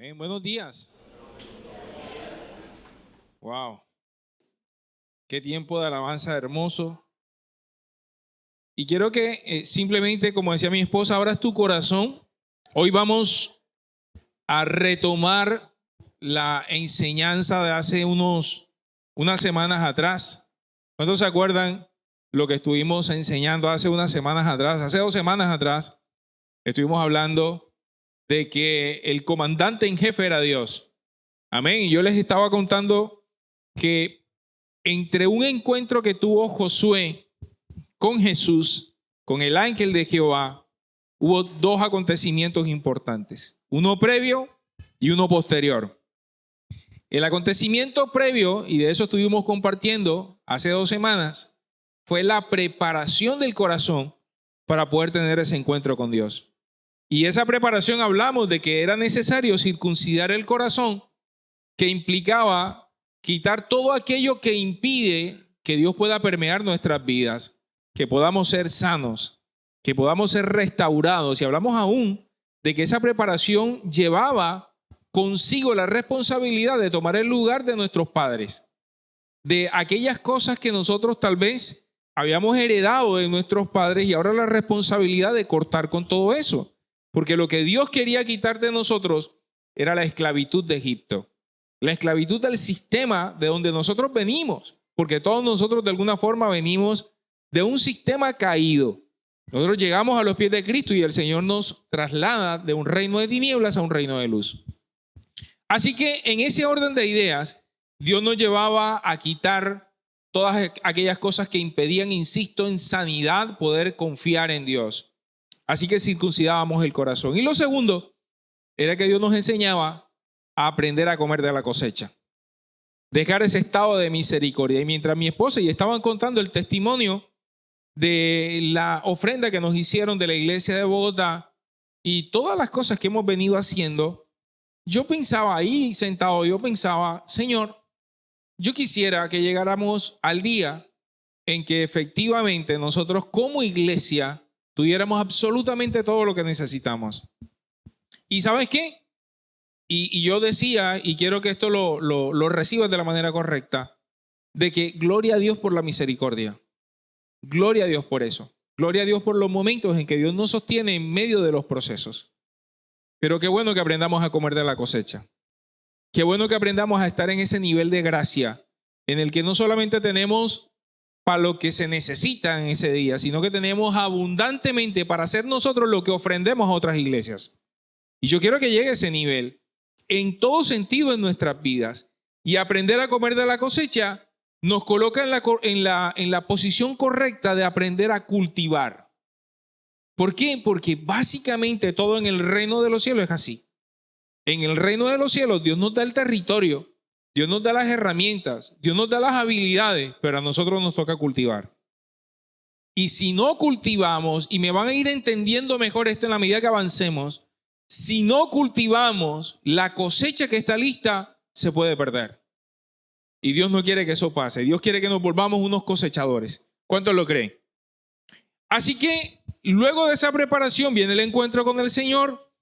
Amén. Buenos días. Wow. Qué tiempo de alabanza hermoso. Y quiero que simplemente, como decía mi esposa, abras tu corazón. Hoy vamos a retomar la enseñanza de hace unas semanas atrás. ¿Cuántos se acuerdan lo que estuvimos enseñando hace unas semanas atrás? Hace 2 semanas atrás estuvimos hablando de que el comandante en jefe era Dios. Amén. Y yo les estaba contando que entre un encuentro que tuvo Josué con Jesús, con el ángel de Jehová, hubo 2 acontecimientos importantes. Uno previo y uno posterior. El acontecimiento previo, y de eso estuvimos compartiendo hace 2 semanas, fue la preparación del corazón para poder tener ese encuentro con Dios. Y esa preparación hablamos de que era necesario circuncidar el corazón, que implicaba quitar todo aquello que impide que Dios pueda permear nuestras vidas, que podamos ser sanos, que podamos ser restaurados. Y hablamos aún de que esa preparación llevaba consigo la responsabilidad de tomar el lugar de nuestros padres, de aquellas cosas que nosotros tal vez habíamos heredado de nuestros padres y ahora la responsabilidad de cortar con todo eso. Porque lo que Dios quería quitar de nosotros era la esclavitud de Egipto. La esclavitud del sistema de donde nosotros venimos, porque todos nosotros de alguna forma venimos de un sistema caído. Nosotros llegamos a los pies de Cristo y el Señor nos traslada de un reino de tinieblas a un reino de luz. Así que en ese orden de ideas, Dios nos llevaba a quitar todas aquellas cosas que impedían, insisto, en sanidad, poder confiar en Dios. Así que circuncidábamos el corazón. Y lo segundo era que Dios nos enseñaba a aprender a comer de la cosecha. Dejar ese estado de misericordia. Y mientras mi esposa y estaban contando el testimonio de la ofrenda que nos hicieron de la iglesia de Bogotá y todas las cosas que hemos venido haciendo, yo pensaba ahí sentado, Señor, yo quisiera que llegáramos al día en que efectivamente nosotros como iglesia tuviéramos absolutamente todo lo que necesitamos. ¿Y sabes qué? Y yo decía, y quiero que esto lo recibas de la manera correcta, de que gloria a Dios por la misericordia. Gloria a Dios por eso. Gloria a Dios por los momentos en que Dios nos sostiene en medio de los procesos. Pero qué bueno que aprendamos a comer de la cosecha. Qué bueno que aprendamos a estar en ese nivel de gracia en el que no solamente tenemos para lo que se necesita en ese día, sino que tenemos abundantemente para hacer nosotros lo que ofrendemos a otras iglesias. Y yo quiero que llegue a ese nivel en todo sentido en nuestras vidas. Y aprender a comer de la cosecha nos coloca en la posición correcta de aprender a cultivar. ¿Por qué? Porque básicamente todo en el reino de los cielos es así. En el reino de los cielos Dios nos da el territorio, Dios nos da las herramientas, Dios nos da las habilidades, pero a nosotros nos toca cultivar. Y si no cultivamos, y me van a ir entendiendo mejor esto en la medida que avancemos, si no cultivamos, la cosecha que está lista se puede perder. Y Dios no quiere que eso pase. Dios quiere que nos volvamos unos cosechadores. ¿Cuántos lo creen? Así que luego de esa preparación viene el encuentro con el Señor.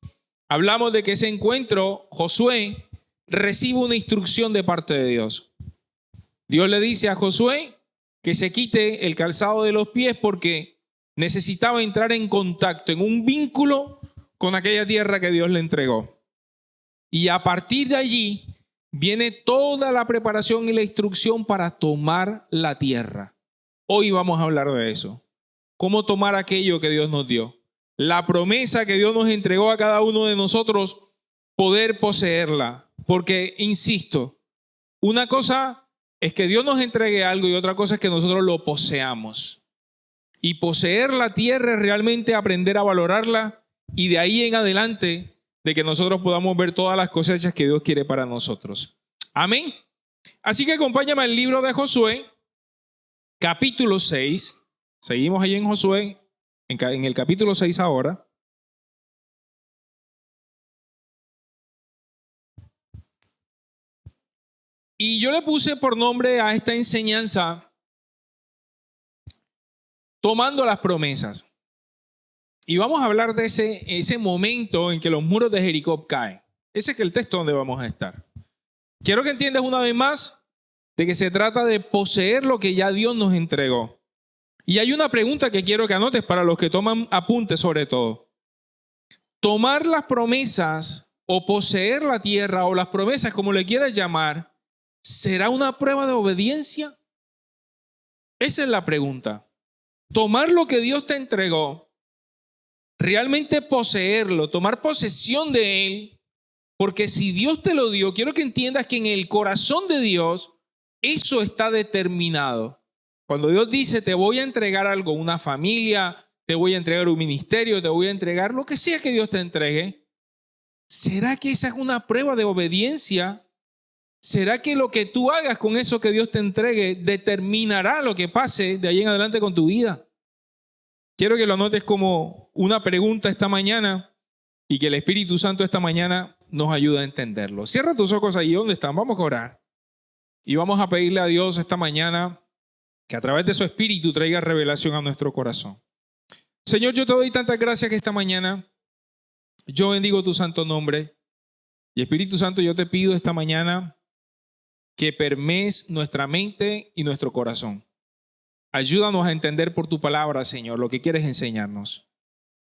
Hablamos de que ese encuentro, Josué recibe una instrucción de parte de Dios. Dios le dice a Josué que se quite el calzado de los pies porque necesitaba entrar en contacto, en un vínculo con aquella tierra que Dios le entregó. Y a partir de allí viene toda la preparación y la instrucción para tomar la tierra. Hoy vamos a hablar de eso. Cómo tomar aquello que Dios nos dio. La promesa que Dios nos entregó a cada uno de nosotros, poder poseerla. Porque, insisto, una cosa es que Dios nos entregue algo y otra cosa es que nosotros lo poseamos. Y poseer la tierra es realmente aprender a valorarla y de ahí en adelante de que nosotros podamos ver todas las cosechas que Dios quiere para nosotros. Amén. Así que acompáñame al libro de Josué, capítulo 6. Seguimos ahí en Josué, en el capítulo 6 ahora. Y yo le puse por nombre a esta enseñanza tomando las promesas. Y vamos a hablar de ese momento en que los muros de Jericó caen. Ese es el texto donde vamos a estar. Quiero que entiendas una vez más de que se trata de poseer lo que ya Dios nos entregó. Y hay una pregunta que quiero que anotes para los que toman apuntes sobre todo. Tomar las promesas o poseer la tierra o las promesas, como le quieras llamar, ¿será una prueba de obediencia? Esa es la pregunta. Tomar lo que Dios te entregó, realmente poseerlo, tomar posesión de él, porque si Dios te lo dio, quiero que entiendas que en el corazón de Dios eso está determinado. Cuando Dios dice, te voy a entregar algo, una familia, te voy a entregar un ministerio, te voy a entregar lo que sea que Dios te entregue, ¿será que esa es una prueba de obediencia? ¿Será que lo que tú hagas con eso que Dios te entregue determinará lo que pase de ahí en adelante con tu vida? Quiero que lo anotes como una pregunta esta mañana y que el Espíritu Santo esta mañana nos ayude a entenderlo. Cierra tus ojos ahí donde están. Vamos a orar. Y vamos a pedirle a Dios esta mañana que a través de su Espíritu traiga revelación a nuestro corazón. Señor, yo te doy tantas gracias que esta mañana yo bendigo tu santo nombre. Y Espíritu Santo, yo te pido esta mañana que permees nuestra mente y nuestro corazón. Ayúdanos a entender por tu palabra, Señor, lo que quieres enseñarnos.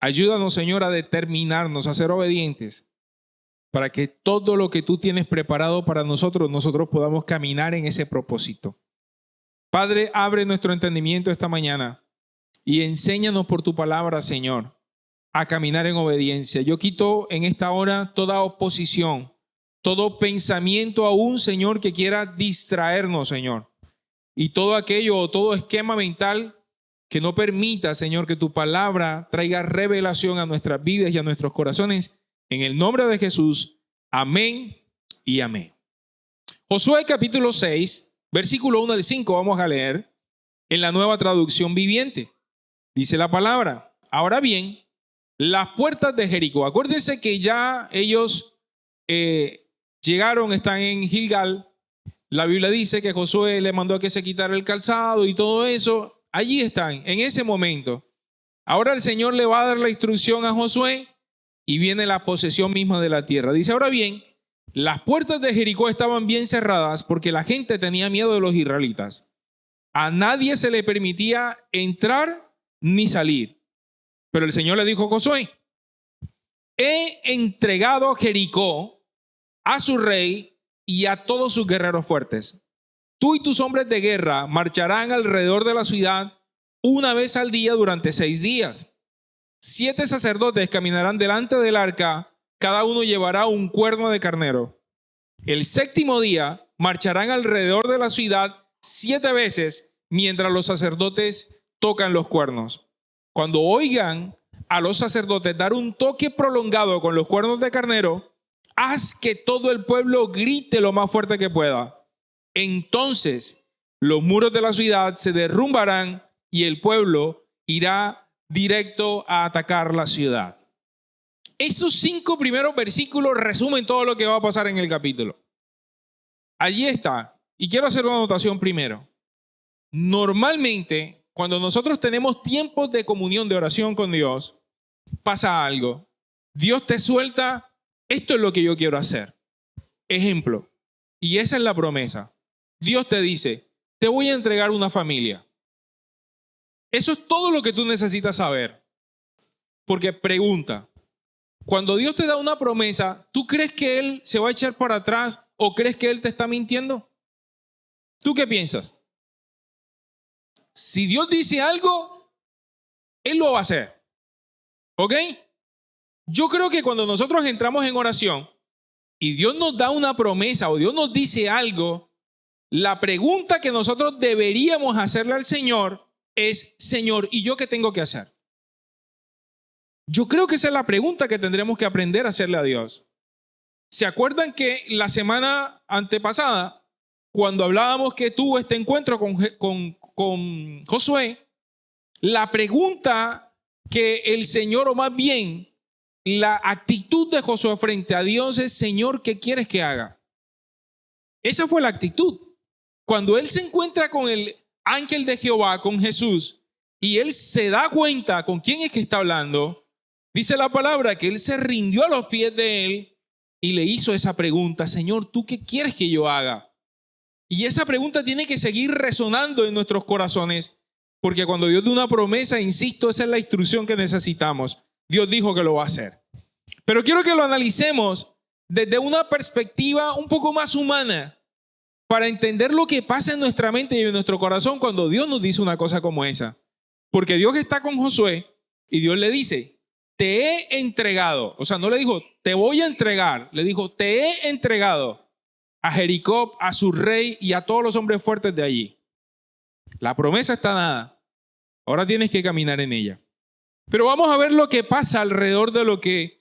Ayúdanos, Señor, a determinarnos, a ser obedientes, para que todo lo que tú tienes preparado para nosotros podamos caminar en ese propósito. Padre, abre nuestro entendimiento esta mañana y enséñanos por tu palabra, Señor, a caminar en obediencia. Yo quito en esta hora toda oposición, todo pensamiento aún, Señor, que quiera distraernos, Señor. Y todo aquello o todo esquema mental que no permita, Señor, que tu palabra traiga revelación a nuestras vidas y a nuestros corazones. En el nombre de Jesús, amén y amén. Josué capítulo 6, versículo 1 al 5, vamos a leer en la Nueva Traducción Viviente. Dice la palabra, ahora bien, las puertas de Jericó. Acuérdense que ya ellos llegaron, están en Gilgal. La Biblia dice que Josué le mandó a que se quitara el calzado y todo eso. Allí están, en ese momento. Ahora el Señor le va a dar la instrucción a Josué y viene la posesión misma de la tierra. Dice, ahora bien, las puertas de Jericó estaban bien cerradas porque la gente tenía miedo de los israelitas. A nadie se le permitía entrar ni salir. Pero el Señor le dijo a Josué, he entregado Jericó a su rey y a todos sus guerreros fuertes. Tú y tus hombres de guerra marcharán alrededor de la ciudad una vez al día durante 6 días. 7 sacerdotes caminarán delante del arca, cada uno llevará un cuerno de carnero. El 7º día marcharán alrededor de la ciudad 7 veces mientras los sacerdotes tocan los cuernos. Cuando oigan a los sacerdotes dar un toque prolongado con los cuernos de carnero, haz que todo el pueblo grite lo más fuerte que pueda. Entonces los muros de la ciudad se derrumbarán y el pueblo irá directo a atacar la ciudad. Esos 5 primeros versículos resumen todo lo que va a pasar en el capítulo. Allí está. Y quiero hacer una anotación primero. Normalmente, cuando nosotros tenemos tiempos de comunión, de oración con Dios, pasa algo. Dios te suelta, esto es lo que yo quiero hacer. Ejemplo, y esa es la promesa. Dios te dice, te voy a entregar una familia. Eso es todo lo que tú necesitas saber. Porque pregunta, cuando Dios te da una promesa, ¿tú crees que Él se va a echar para atrás o crees que Él te está mintiendo? ¿Tú qué piensas? Si Dios dice algo, Él lo va a hacer. ¿Ok? Yo creo que cuando nosotros entramos en oración y Dios nos da una promesa o Dios nos dice algo, la pregunta que nosotros deberíamos hacerle al Señor es, Señor, ¿y yo qué tengo que hacer? Yo creo que esa es la pregunta que tendremos que aprender a hacerle a Dios. ¿Se acuerdan que la semana antepasada, cuando hablábamos que tuvo este encuentro con Josué, la pregunta que el Señor, o más bien la actitud de Josué frente a Dios es, Señor, ¿qué quieres que haga? Esa fue la actitud. Cuando él se encuentra con el ángel de Jehová, con Jesús, y él se da cuenta con quién es que está hablando, dice la palabra que él se rindió a los pies de él y le hizo esa pregunta: Señor, ¿tú qué quieres que yo haga? Y esa pregunta tiene que seguir resonando en nuestros corazones, porque cuando Dios da una promesa, insisto, esa es la instrucción que necesitamos. Dios dijo que lo va a hacer. Pero quiero que lo analicemos desde una perspectiva un poco más humana, para entender lo que pasa en nuestra mente y en nuestro corazón cuando Dios nos dice una cosa como esa. Porque Dios está con Josué y Dios le dice: te he entregado. O sea, no le dijo te voy a entregar, le dijo te he entregado a Jericó, a su rey y a todos los hombres fuertes de allí. La promesa está dada. Ahora tienes que caminar en ella. Pero vamos a ver lo que pasa alrededor de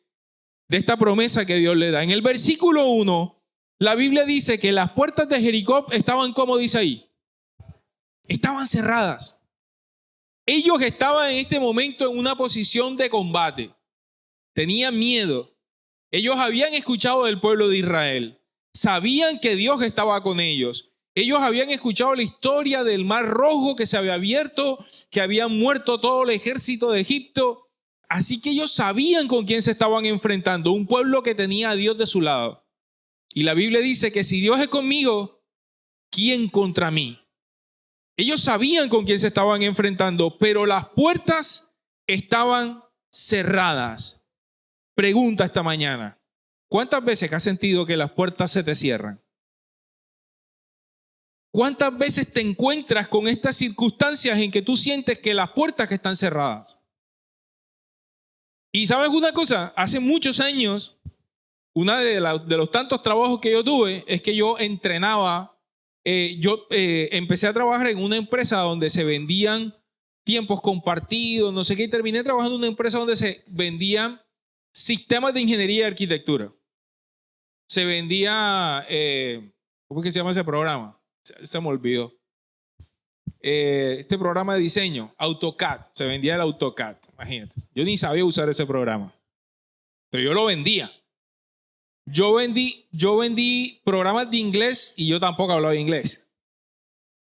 esta promesa que Dios le da. En el versículo 1, la Biblia dice que las puertas de Jericó estaban, como dice ahí, estaban cerradas. Ellos estaban en este momento en una posición de combate. Tenían miedo. Ellos habían escuchado del pueblo de Israel. Sabían que Dios estaba con ellos. Ellos habían escuchado la historia del Mar Rojo que se había abierto, que habían muerto todo el ejército de Egipto. Así que ellos sabían con quién se estaban enfrentando, un pueblo que tenía a Dios de su lado. Y la Biblia dice que si Dios es conmigo, ¿quién contra mí? Ellos sabían con quién se estaban enfrentando, pero las puertas estaban cerradas. Pregunta esta mañana: ¿cuántas veces has sentido que las puertas se te cierran? ¿Cuántas veces te encuentras con estas circunstancias en que tú sientes que las puertas que están cerradas? Y ¿sabes una cosa? Hace muchos años, uno de los tantos trabajos que yo tuve es que yo entrenaba. Empecé a trabajar en una empresa donde se vendían tiempos compartidos, no sé qué, y terminé trabajando en una empresa donde se vendían sistemas de ingeniería y arquitectura. Se vendía, ¿cómo es que se llama ese programa? Se me olvidó. Este programa de diseño, AutoCAD, se vendía el AutoCAD, imagínate. Yo ni sabía usar ese programa, pero yo lo vendía. Yo vendí programas de inglés y yo tampoco hablaba inglés.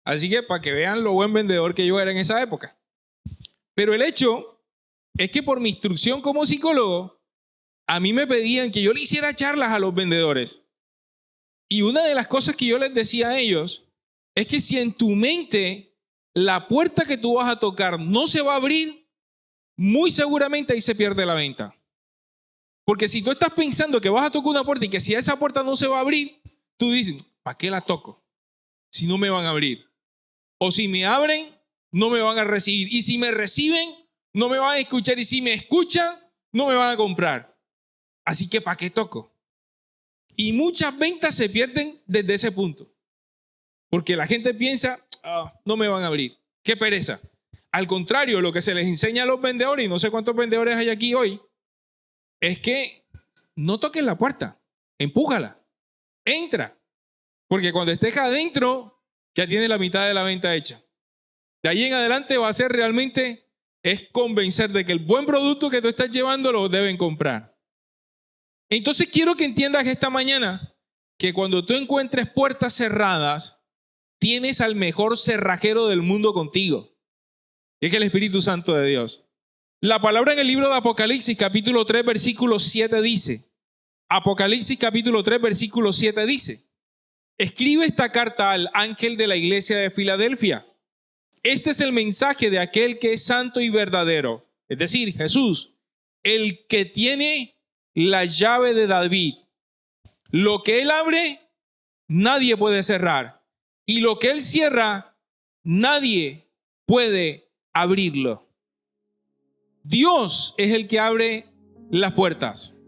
Así que para que vean lo buen vendedor que yo era en esa época. Pero el hecho es que por mi instrucción como psicólogo, a mí me pedían que yo le hiciera charlas a los vendedores. Y una de las cosas que yo les decía a ellos es que si en tu mente la puerta que tú vas a tocar no se va a abrir, muy seguramente ahí se pierde la venta. Porque si tú estás pensando que vas a tocar una puerta y que si esa puerta no se va a abrir, tú dices: ¿para qué la toco si no me van a abrir? O si me abren, no me van a recibir. Y si me reciben, no me van a escuchar. Y si me escuchan, no me van a comprar. Así que ¿para qué toco? Y muchas ventas se pierden desde ese punto. Porque la gente piensa: no me van a abrir. ¡Qué pereza! Al contrario, lo que se les enseña a los vendedores, y no sé cuántos vendedores hay aquí hoy, es que no toques la puerta, empújala, entra. Porque cuando estés adentro, ya tienes la mitad de la venta hecha. De ahí en adelante va a ser realmente, es convencer de que el buen producto que tú estás llevando lo deben comprar. Entonces quiero que entiendas esta mañana que cuando tú encuentres puertas cerradas, tienes al mejor cerrajero del mundo contigo. Y es el Espíritu Santo de Dios. La palabra en el libro de Apocalipsis, capítulo 3, versículo 7 dice, Apocalipsis capítulo 3, versículo 7 dice: escribe esta carta al ángel de la iglesia de Filadelfia. Este es el mensaje de aquel que es santo y verdadero, es decir, Jesús, el que tiene la llave de David. Lo que él abre, nadie puede cerrar. Y lo que él cierra, nadie puede abrirlo. Dios es el que abre las puertas.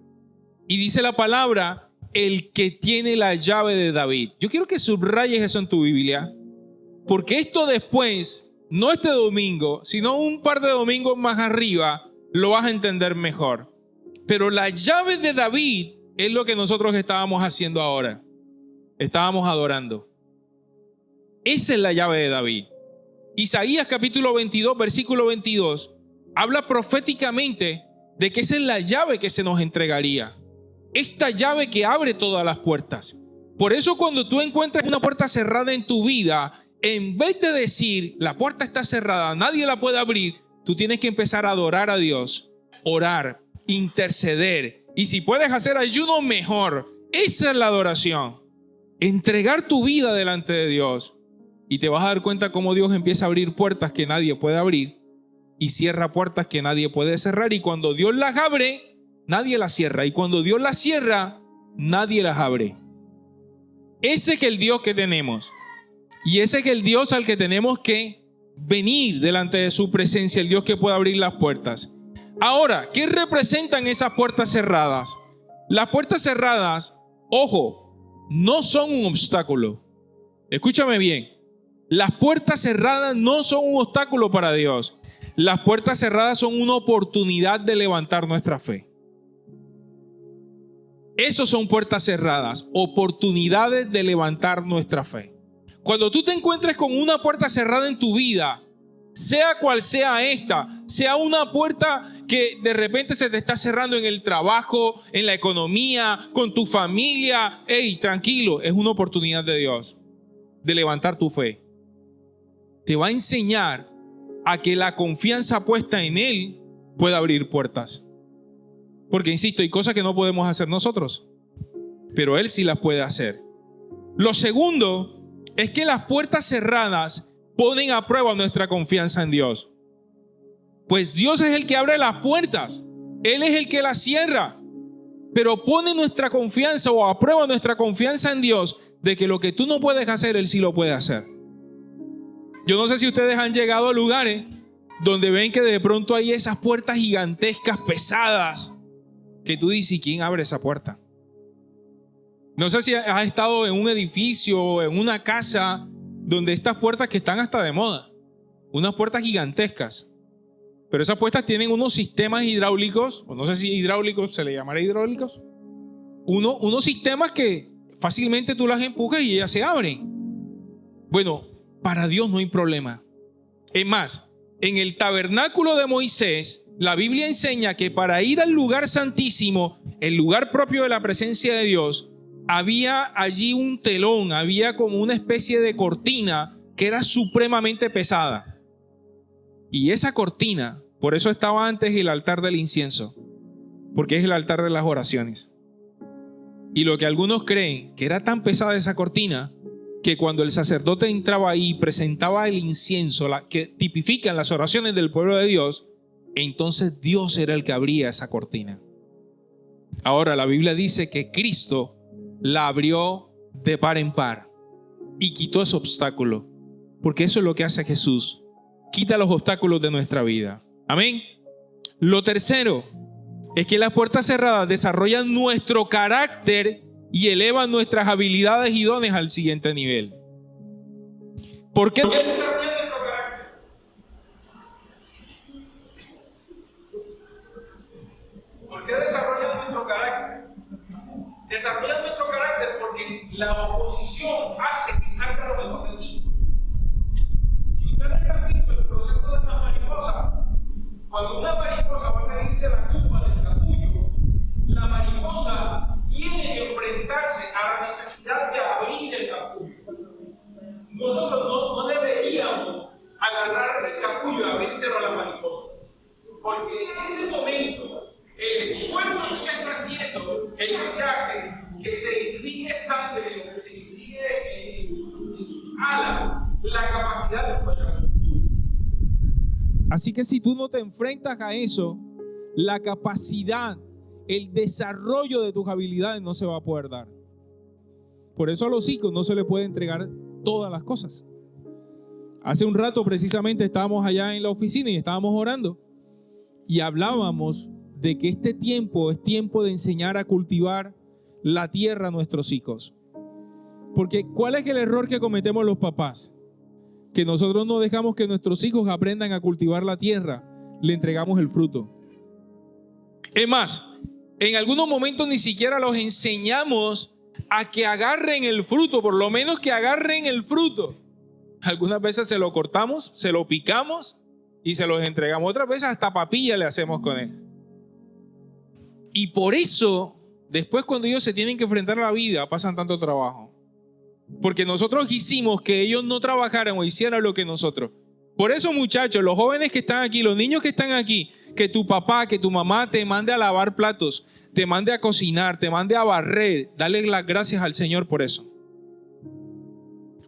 Y dice la palabra, el que tiene la llave de David. Yo quiero que subrayes eso en tu Biblia, porque esto después, no este domingo, sino un par de domingos más arriba, lo vas a entender mejor. Pero la llave de David es lo que nosotros estábamos haciendo ahora. Estábamos adorando. Esa es la llave de David. Isaías capítulo 22, versículo 22, habla proféticamente de que esa es la llave que se nos entregaría. Esta llave que abre todas las puertas. Por eso cuando tú encuentras una puerta cerrada en tu vida, en vez de decir, la puerta está cerrada, nadie la puede abrir, tú tienes que empezar a adorar a Dios, orar, interceder Y si puedes hacer ayuno, mejor. Esa es la adoración. Entregar tu vida delante de Dios. Y te vas a dar cuenta cómo Dios empieza a abrir puertas que nadie puede abrir y cierra puertas que nadie puede cerrar. Y cuando Dios las abre, nadie las cierra. Y cuando Dios las cierra, nadie las abre. Ese es el Dios que tenemos. Y ese es el Dios al que tenemos que venir delante de su presencia, el Dios que puede abrir las puertas. Ahora, ¿qué representan esas puertas cerradas? Las puertas cerradas, ojo, no son un obstáculo. Escúchame bien. Las puertas cerradas no son un obstáculo para Dios. Las puertas cerradas son una oportunidad de levantar nuestra fe. Esas son puertas cerradas, oportunidades de levantar nuestra fe. Cuando tú te encuentres con una puerta cerrada en tu vida, sea cual sea esta, sea una puerta que de repente se te está cerrando en el trabajo, en la economía, con tu familia, hey, tranquilo, es una oportunidad de Dios de levantar tu fe. Te va a enseñar a que la confianza puesta en Él pueda abrir puertas. Porque, insisto, hay cosas que no podemos hacer nosotros, pero Él sí las puede hacer. Lo segundo es que las puertas cerradas ponen a prueba nuestra confianza en Dios. Pues Dios es el que abre las puertas, Él es el que las cierra, pero pone nuestra confianza o a prueba nuestra confianza en Dios de que lo que tú no puedes hacer, Él sí lo puede hacer. Yo no sé si ustedes han llegado a lugares donde ven que de pronto hay esas puertas gigantescas, pesadas, que tú dices, ¿y quién abre esa puerta? No sé si has estado en un edificio o en una casa donde estas puertas que están hasta de moda, unas puertas gigantescas, pero esas puertas tienen unos sistemas hidráulicos, o no sé si hidráulicos, se le llamará hidráulicos, unos sistemas que fácilmente tú las empujas y ellas se abren. Bueno, para Dios no hay problema. Es más, en el tabernáculo de Moisés, la Biblia enseña que para ir al lugar santísimo, el lugar propio de la presencia de Dios, había allí un telón, había como una especie de cortina que era supremamente pesada. Y esa cortina, por eso estaba antes el altar del incienso, porque es el altar de las oraciones. Y lo que algunos creen que era tan pesada esa cortina, que cuando el sacerdote entraba ahí y presentaba el incienso, que tipifican las oraciones del pueblo de Dios, entonces Dios era el que abría esa cortina. Ahora la Biblia dice que Cristo la abrió de par en par y quitó ese obstáculo, porque eso es lo que hace Jesús, quita los obstáculos de nuestra vida. Amén. Lo tercero es que las puertas cerradas desarrollan nuestro carácter y elevan nuestras habilidades y dones al siguiente nivel. ¿Por qué desarrollan nuestro carácter? ¿Por qué desarrollan nuestro carácter? Desarrollan nuestro carácter porque la oposición hace que salga lo mejor de ti. Si ustedes han visto el proceso de una mariposa, cuando una mariposa va a salir de la cupa del capullo, la mariposa tiene que enfrentarse a la necesidad de abrir el capullo. Nosotros no deberíamos agarrar el capullo y abrírselo a la mariposa, porque en ese momento el esfuerzo que ella está haciendo es lo que hace que se irrigue sangre, que se irrigue en sus alas la capacidad de poder. Así que si tú no te enfrentas a eso, la capacidad, el desarrollo de tus habilidades no se va a poder dar. Por eso a los hijos no se les puede entregar todas las cosas. Hace un rato precisamente estábamos allá en la oficina y estábamos orando y hablábamos de que este tiempo es tiempo de enseñar a cultivar la tierra a nuestros hijos. Porque ¿cuál es el error que cometemos los papás? Que nosotros no dejamos que nuestros hijos aprendan a cultivar la tierra, le entregamos el fruto. Es más, en algunos momentos ni siquiera los enseñamos a que agarren el fruto, por lo menos que agarren el fruto. Algunas veces se lo cortamos, se lo picamos y se los entregamos. Otras veces hasta papilla le hacemos con él. Y por eso, después cuando ellos se tienen que enfrentar a la vida, pasan tanto trabajo. Porque nosotros hicimos que ellos no trabajaran o hicieran lo que nosotros. Por eso, muchachos, los jóvenes que están aquí, los niños que están aquí, que tu papá, que tu mamá te mande a lavar platos, te mande a cocinar, te mande a barrer, dale las gracias al Señor por eso.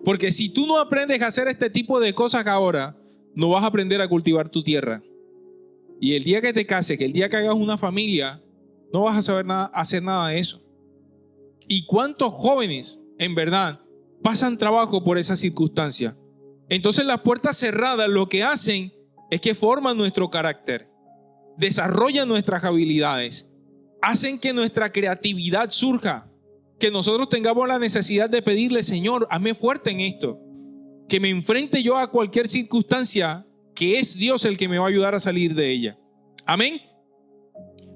Porque si tú no aprendes a hacer este tipo de cosas ahora, no vas a aprender a cultivar tu tierra. Y el día que te cases, que el día que hagas una familia, no vas a saber hacer nada de eso. ¿Y cuántos jóvenes, en verdad, pasan trabajo por esa circunstancia? Entonces las puertas cerradas lo que hacen es que forman nuestro carácter, desarrollan nuestras habilidades, hacen que nuestra creatividad surja, que nosotros tengamos la necesidad de pedirle, Señor, hazme fuerte en esto, que me enfrente yo a cualquier circunstancia, que es Dios el que me va a ayudar a salir de ella. Amén.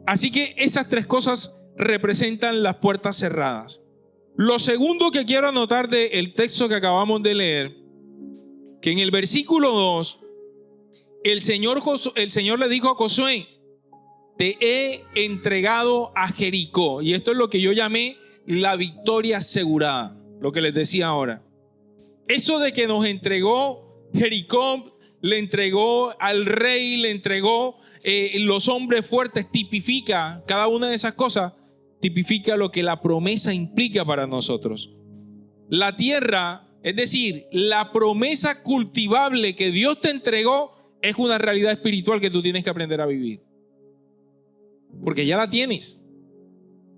Así que esas tres cosas representan las puertas cerradas. Lo segundo que quiero anotar del texto que acabamos de leer, que en el versículo 2, el Señor le dijo a Josué, te he entregado a Jericó. Y esto es lo que yo llamé la victoria asegurada, lo que les decía ahora. Eso de que nos entregó Jericó, le entregó al rey, le entregó los hombres fuertes, tipifica cada una de esas cosas, tipifica lo que la promesa implica para nosotros. La tierra, es decir, la promesa cultivable que Dios te entregó es una realidad espiritual que tú tienes que aprender a vivir. Porque ya la tienes.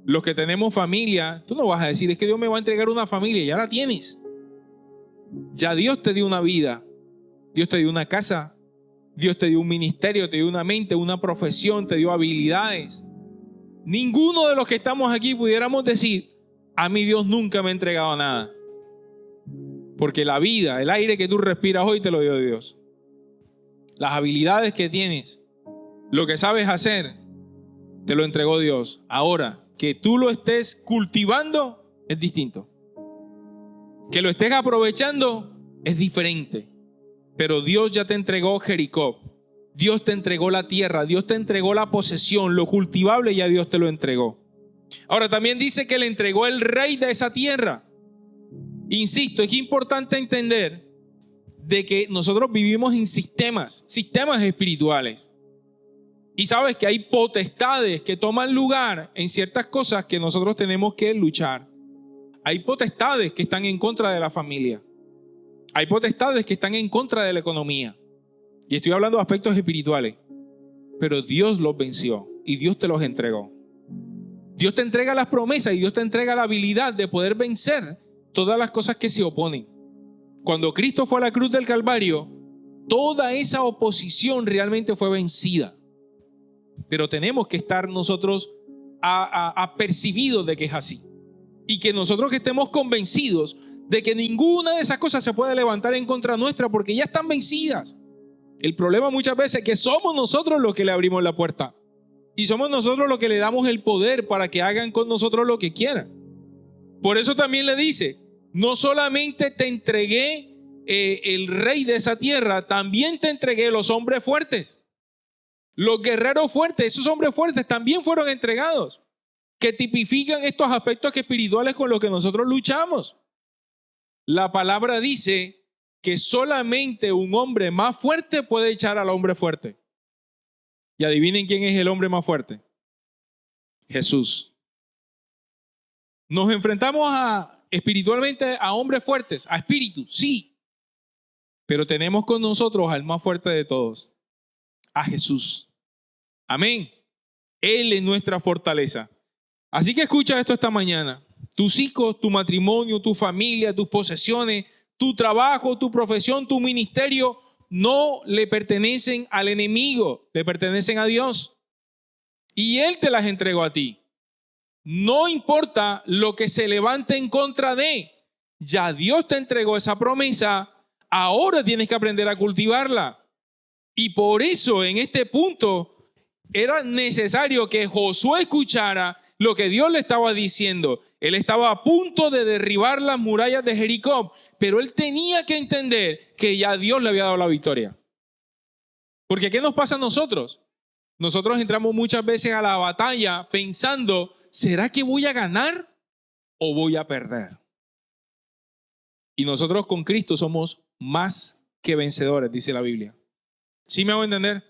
Los que tenemos familia, tú no vas a decir, es que Dios me va a entregar una familia, ya la tienes. Ya Dios te dio una vida, Dios te dio una casa, Dios te dio un ministerio, te dio una mente, una profesión, te dio habilidades. Ninguno de los que estamos aquí pudiéramos decir, a mí Dios nunca me ha entregado nada. Porque la vida, el aire que tú respiras hoy te lo dio Dios. Las habilidades que tienes, lo que sabes hacer, te lo entregó Dios. Ahora, que tú lo estés cultivando es distinto. Que lo estés aprovechando es diferente. Pero Dios ya te entregó Jericó. Dios te entregó la tierra. Dios te entregó la posesión. Lo cultivable ya Dios te lo entregó. Ahora también dice que le entregó el rey de esa tierra. Insisto, es importante entender de que nosotros vivimos en sistemas espirituales. Y sabes que hay potestades que toman lugar en ciertas cosas que nosotros tenemos que luchar. Hay potestades que están en contra de la familia. Hay potestades que están en contra de la economía. Y estoy hablando de aspectos espirituales. Pero Dios los venció y Dios te los entregó. Dios te entrega las promesas y Dios te entrega la habilidad de poder vencer todas las cosas que se oponen. Cuando Cristo fue a la cruz del Calvario, toda esa oposición realmente fue vencida. Pero tenemos que estar nosotros apercibidos de que es así. Y que nosotros que estemos convencidos de que ninguna de esas cosas se puede levantar en contra nuestra porque ya están vencidas. El problema muchas veces es que somos nosotros los que le abrimos la puerta. Y somos nosotros los que le damos el poder para que hagan con nosotros lo que quieran. Por eso también le dice, no solamente te entregué el rey de esa tierra, también te entregué los hombres fuertes. Los guerreros fuertes, esos hombres fuertes también fueron entregados, que tipifican estos aspectos espirituales con los que nosotros luchamos. La palabra dice que solamente un hombre más fuerte puede echar al hombre fuerte. Y adivinen quién es el hombre más fuerte. Jesús. Nos enfrentamos espiritualmente a hombres fuertes, a espíritus, sí. Pero tenemos con nosotros al más fuerte de todos, a Jesús. Amén. Él es nuestra fortaleza. Así que escucha esto esta mañana. Tus hijos, tu matrimonio, tu familia, tus posesiones, tu trabajo, tu profesión, tu ministerio, no le pertenecen al enemigo, le pertenecen a Dios. Y Él te las entregó a ti. No importa lo que se levante en contra de, ya Dios te entregó esa promesa, ahora tienes que aprender a cultivarla. Y por eso en este punto era necesario que Josué escuchara lo que Dios le estaba diciendo. Él estaba a punto de derribar las murallas de Jericó, pero él tenía que entender que ya Dios le había dado la victoria. Porque ¿qué nos pasa a nosotros? Nosotros entramos muchas veces a la batalla pensando, ¿será que voy a ganar o voy a perder? Y nosotros con Cristo somos más que vencedores, dice la Biblia. ¿Sí me hago entender?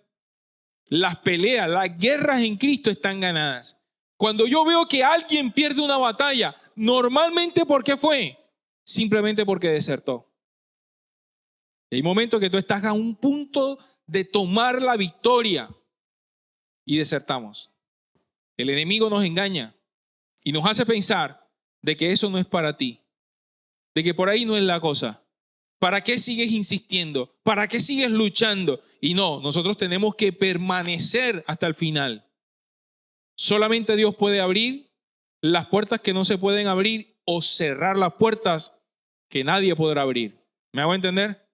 Las peleas, las guerras en Cristo están ganadas. Cuando yo veo que alguien pierde una batalla, normalmente ¿por qué fue? Simplemente porque desertó. Hay momentos que tú estás a un punto de tomar la victoria y desertamos. El enemigo nos engaña y nos hace pensar de que eso no es para ti, de que por ahí no es la cosa. ¿Para qué sigues insistiendo? ¿Para qué sigues luchando? Y no, nosotros tenemos que permanecer hasta el final. Solamente Dios puede abrir las puertas que no se pueden abrir o cerrar las puertas que nadie podrá abrir. ¿Me hago entender?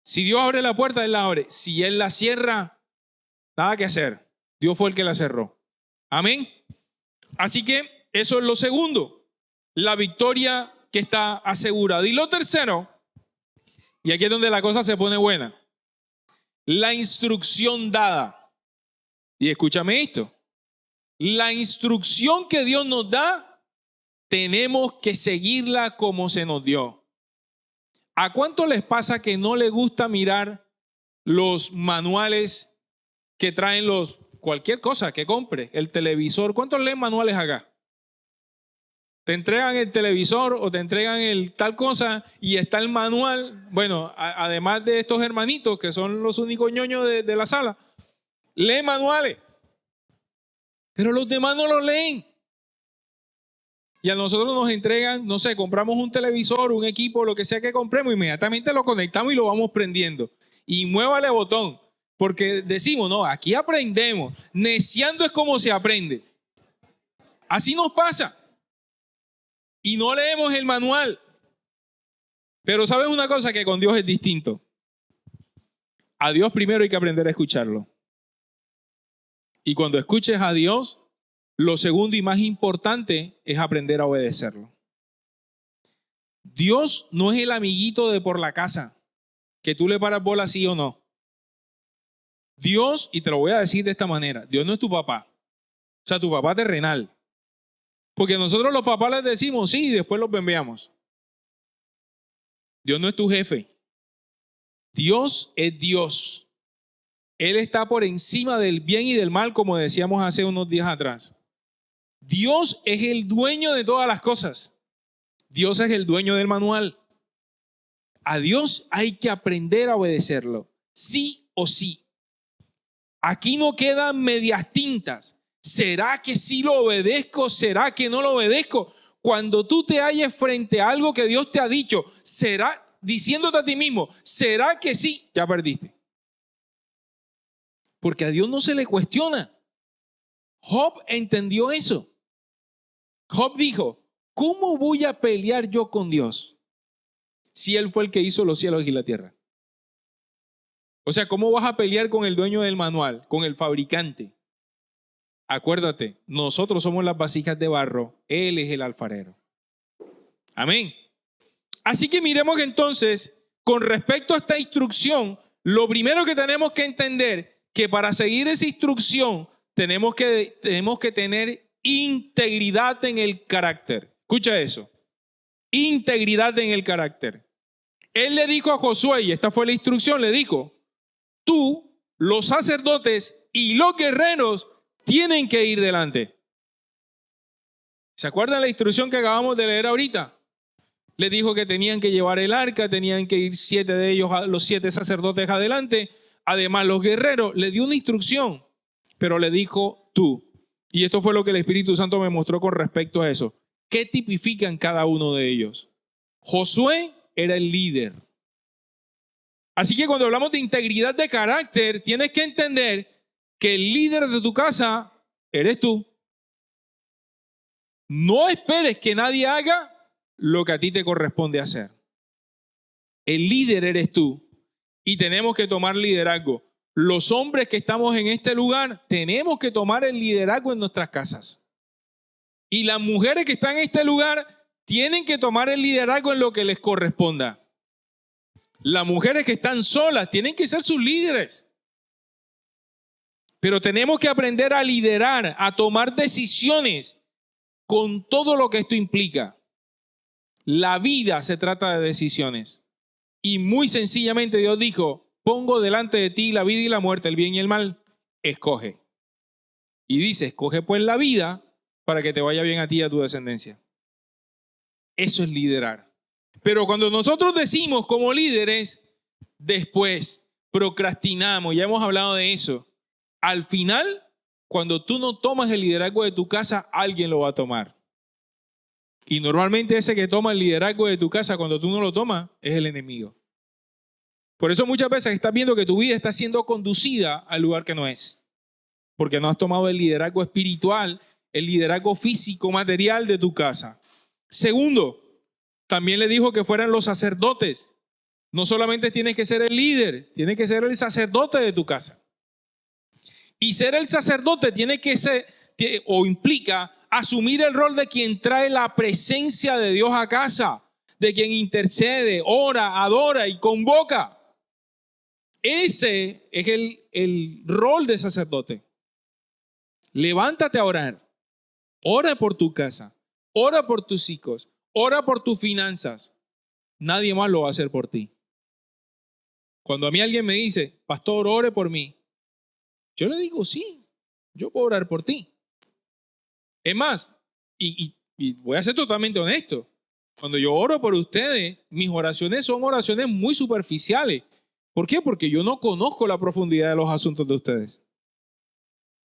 Si Dios abre la puerta, Él la abre. Si Él la cierra, nada que hacer. Dios fue el que la cerró. Amén. Así que eso es lo segundo, la victoria que está asegurada. Y lo tercero, y aquí es donde la cosa se pone buena, la instrucción dada. Y escúchame esto, la instrucción que Dios nos da, tenemos que seguirla como se nos dio. ¿A cuánto les pasa que no les gusta mirar los manuales que traen cualquier cosa que compre, el televisor? ¿Cuántos leen manuales acá? Te entregan el televisor o te entregan el tal cosa y está el manual. Bueno, además de estos hermanitos que son los únicos ñoños de la sala, leen manuales, pero los demás no los leen. Y a nosotros nos entregan, no sé, compramos un televisor, un equipo, lo que sea que compremos, inmediatamente lo conectamos y lo vamos prendiendo. Y muévale botón, porque decimos, no, aquí aprendemos. Neciando es como se aprende. Así nos pasa. Y no leemos el manual. Pero ¿sabes una cosa? Que con Dios es distinto. A Dios primero hay que aprender a escucharlo. Y cuando escuches a Dios, lo segundo y más importante es aprender a obedecerlo. Dios no es el amiguito de por la casa, que tú le paras bola sí o no. Dios, y te lo voy a decir de esta manera, Dios no es tu papá. O sea, tu papá terrenal. Porque nosotros los papás les decimos sí y después los enviamos. Dios no es tu jefe. Dios es Dios. Él está por encima del bien y del mal, como decíamos hace unos días atrás. Dios es el dueño de todas las cosas. Dios es el dueño del manual. A Dios hay que aprender a obedecerlo, sí o sí. Aquí no quedan medias tintas. ¿Será que sí lo obedezco? ¿Será que no lo obedezco? Cuando tú te halles frente a algo que Dios te ha dicho, será diciéndote a ti mismo, ¿será que sí? Ya perdiste. Porque a Dios no se le cuestiona. Job entendió eso. Job dijo, ¿cómo voy a pelear yo con Dios si Él fue el que hizo los cielos y la tierra? O sea, ¿cómo vas a pelear con el dueño del manual, con el fabricante? Acuérdate, nosotros somos las vasijas de barro, Él es el alfarero. Amén. Así que miremos entonces, con respecto a esta instrucción, lo primero que tenemos que entender, que para seguir esa instrucción tenemos que tener integridad en el carácter. Escucha eso, integridad en el carácter. Él le dijo a Josué, y esta fue la instrucción, le dijo, tú, los sacerdotes y los guerreros tienen que ir delante. ¿Se acuerdan la instrucción que acabamos de leer ahorita? Le dijo que tenían que llevar el arca, tenían que ir 7 de ellos, los 7 sacerdotes adelante. Además, los guerreros, le dio una instrucción, pero le dijo tú. Y esto fue lo que el Espíritu Santo me mostró con respecto a eso. ¿Qué tipifican cada uno de ellos? Josué era el líder. Así que cuando hablamos de integridad de carácter, tienes que entender que el líder de tu casa eres tú. No esperes que nadie haga lo que a ti te corresponde hacer. El líder eres tú y tenemos que tomar liderazgo. Los hombres que estamos en este lugar tenemos que tomar el liderazgo en nuestras casas. Y las mujeres que están en este lugar tienen que tomar el liderazgo en lo que les corresponda. Las mujeres que están solas tienen que ser sus líderes. Pero tenemos que aprender a liderar, a tomar decisiones con todo lo que esto implica. La vida se trata de decisiones. Y muy sencillamente Dios dijo, pongo delante de ti la vida y la muerte, el bien y el mal, escoge. Y dice, escoge pues la vida para que te vaya bien a ti y a tu descendencia. Eso es liderar. Pero cuando nosotros decimos como líderes, después procrastinamos, ya hemos hablado de eso. Al final, cuando tú no tomas el liderazgo de tu casa, alguien lo va a tomar. Y normalmente ese que toma el liderazgo de tu casa cuando tú no lo tomas es el enemigo. Por eso muchas veces estás viendo que tu vida está siendo conducida al lugar que no es. Porque no has tomado el liderazgo espiritual, el liderazgo físico, material de tu casa. Segundo, también le dijo que fueran los sacerdotes. No solamente tienes que ser el líder, tienes que ser el sacerdote de tu casa. Y ser el sacerdote tiene que ser, o implica, asumir el rol de quien trae la presencia de Dios a casa, de quien intercede, ora, adora y convoca. Ese es el rol de sacerdote. Levántate a orar. Ora por tu casa. Ora por tus hijos. Ora por tus finanzas. Nadie más lo va a hacer por ti. Cuando a mí alguien me dice, pastor, ore por mí, yo le digo, sí, yo puedo orar por ti. Es más, y voy a ser totalmente honesto, cuando yo oro por ustedes, mis oraciones son oraciones muy superficiales. ¿Por qué? Porque yo no conozco la profundidad de los asuntos de ustedes.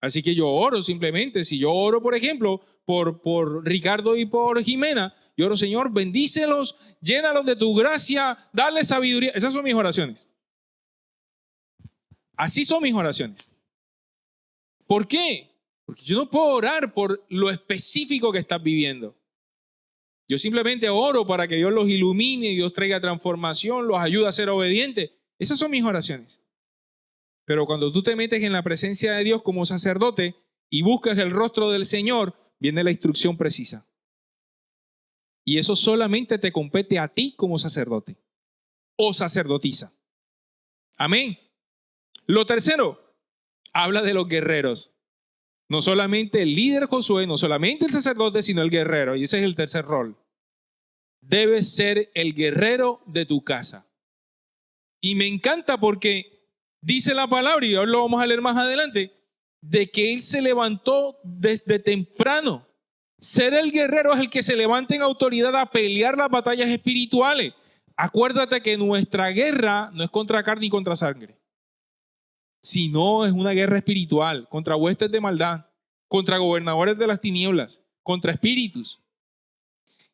Así que yo oro simplemente. Si yo oro, por ejemplo, por Ricardo y por Jimena, yo oro, Señor, bendícelos, llénalos de tu gracia, dale sabiduría. Esas son mis oraciones. Así son mis oraciones. ¿Por qué? Porque yo no puedo orar por lo específico que estás viviendo. Yo simplemente oro para que Dios los ilumine, Dios traiga transformación, los ayude a ser obedientes. Esas son mis oraciones. Pero cuando tú te metes en la presencia de Dios como sacerdote y buscas el rostro del Señor, viene la instrucción precisa. Y eso solamente te compete a ti como sacerdote o sacerdotisa. Amén. Lo tercero, habla de los guerreros. No solamente el líder Josué, no solamente el sacerdote, sino el guerrero. Y ese es el tercer rol. Debes ser el guerrero de tu casa. Y me encanta porque dice la palabra, y ahora lo vamos a leer más adelante, de que él se levantó desde temprano. Ser el guerrero es el que se levanta en autoridad a pelear las batallas espirituales. Acuérdate que nuestra guerra no es contra carne y contra sangre, sino es una guerra espiritual, contra huestes de maldad, contra gobernadores de las tinieblas, contra espíritus.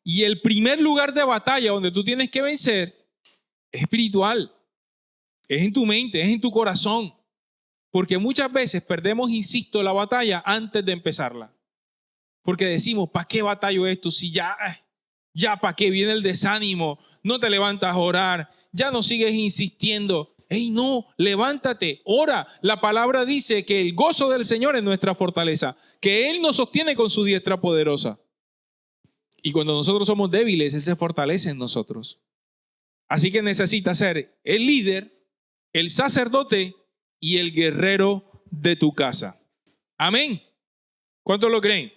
Y el primer lugar de batalla donde tú tienes que vencer es espiritual. Es en tu mente, es en tu corazón. Porque muchas veces perdemos, insisto, la batalla antes de empezarla. Porque decimos, ¿para qué batallo esto? Si ya ¿para qué viene el desánimo? No te levantas a orar, ya no sigues insistiendo. ¡Ey, no! Levántate, ora. La palabra dice que el gozo del Señor es nuestra fortaleza, que Él nos sostiene con su diestra poderosa. Y cuando nosotros somos débiles, Él se fortalece en nosotros. Así que necesitas ser el líder, el sacerdote y el guerrero de tu casa. Amén. ¿Cuántos lo creen?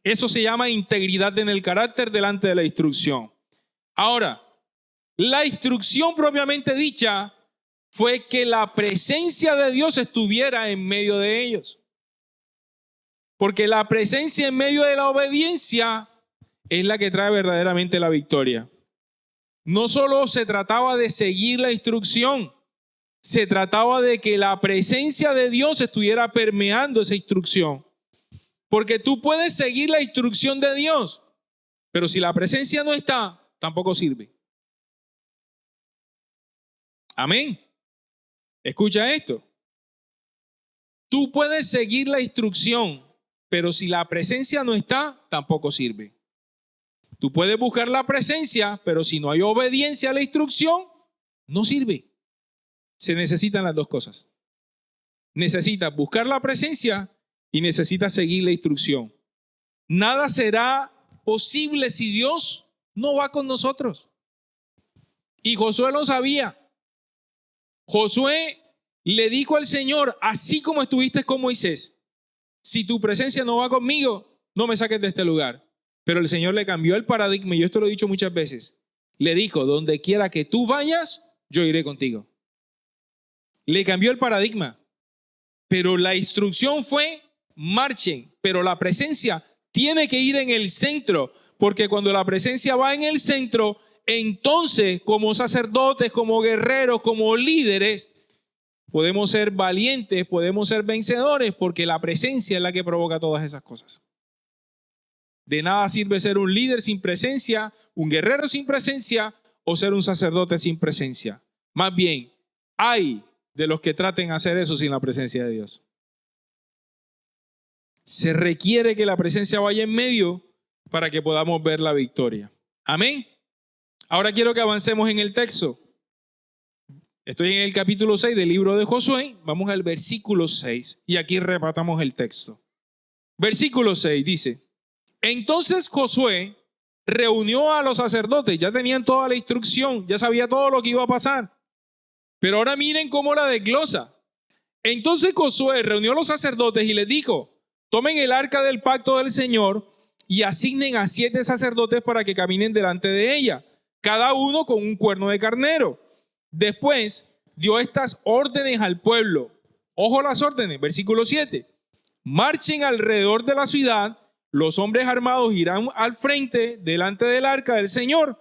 Eso se llama integridad en el carácter delante de la instrucción. Ahora, la instrucción propiamente dicha fue que la presencia de Dios estuviera en medio de ellos. Porque la presencia en medio de la obediencia es la que trae verdaderamente la victoria. No solo se trataba de seguir la instrucción, se trataba de que la presencia de Dios estuviera permeando esa instrucción. Porque tú puedes seguir la instrucción de Dios, pero si la presencia no está, tampoco sirve. Amén. Escucha esto. Tú puedes seguir la instrucción, pero si la presencia no está, tampoco sirve. Tú puedes buscar la presencia, pero si no hay obediencia a la instrucción, no sirve. Se necesitan las dos cosas. Necesitas buscar la presencia y necesitas seguir la instrucción. Nada será posible si Dios no va con nosotros. Y Josué lo sabía. Josué le dijo al Señor, así como estuviste con Moisés, si tu presencia no va conmigo, no me saques de este lugar. Pero el Señor le cambió el paradigma, y yo esto lo he dicho muchas veces. le dijo, donde quiera que tú vayas, yo iré contigo. Le cambió el paradigma, pero la instrucción fue, marchen, pero la presencia tiene que ir en el centro, porque cuando la presencia va en el centro, entonces como sacerdotes, como guerreros, como líderes, podemos ser valientes, podemos ser vencedores, porque la presencia es la que provoca todas esas cosas. De nada sirve ser un líder sin presencia, un guerrero sin presencia o ser un sacerdote sin presencia. Más bien, hay de los que traten de hacer eso sin la presencia de Dios. Se requiere que la presencia vaya en medio para que podamos ver la victoria. Amén. Ahora quiero que avancemos en el texto. Estoy en el capítulo 6 del libro de Josué. Vamos al versículo 6 y aquí repasamos el texto. Versículo 6 dice: entonces Josué reunió a los sacerdotes, ya tenían toda la instrucción, ya sabía todo lo que iba a pasar. Pero ahora miren cómo la desglosa. Entonces Josué reunió a los sacerdotes y les dijo: tomen el arca del pacto del Señor y asignen a 7 sacerdotes para que caminen delante de ella, cada uno con un cuerno de carnero. Después dio estas órdenes al pueblo. Ojo las órdenes, versículo 7. Marchen alrededor de la ciudad, los hombres armados irán al frente delante del arca del Señor.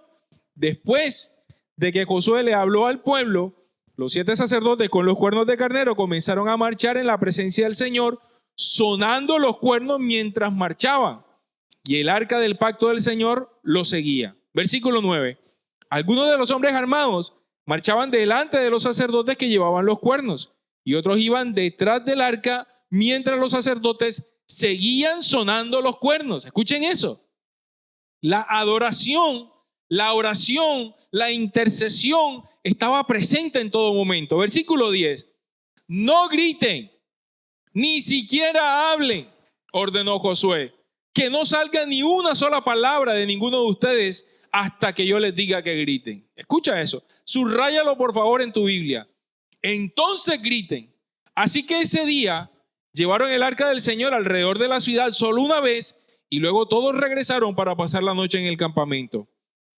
Después de que Josué le habló al pueblo, los 7 sacerdotes con los cuernos de carnero comenzaron a marchar en la presencia del Señor, sonando los cuernos mientras marchaban. Y el arca del pacto del Señor los seguía. Versículo 9. Algunos de los hombres armados marchaban delante de los sacerdotes que llevaban los cuernos, y otros iban detrás del arca mientras los sacerdotes seguían sonando los cuernos. Escuchen eso. La adoración, la oración, la intercesión estaba presente en todo momento. Versículo 10. No griten, ni siquiera hablen, ordenó Josué. Que no salga ni una sola palabra de ninguno de ustedes hasta que yo les diga que griten. Escucha eso. Subráyalo por favor en tu Biblia. Entonces griten. Así que ese día llevaron el arca del Señor alrededor de la ciudad solo una vez y luego todos regresaron para pasar la noche en el campamento.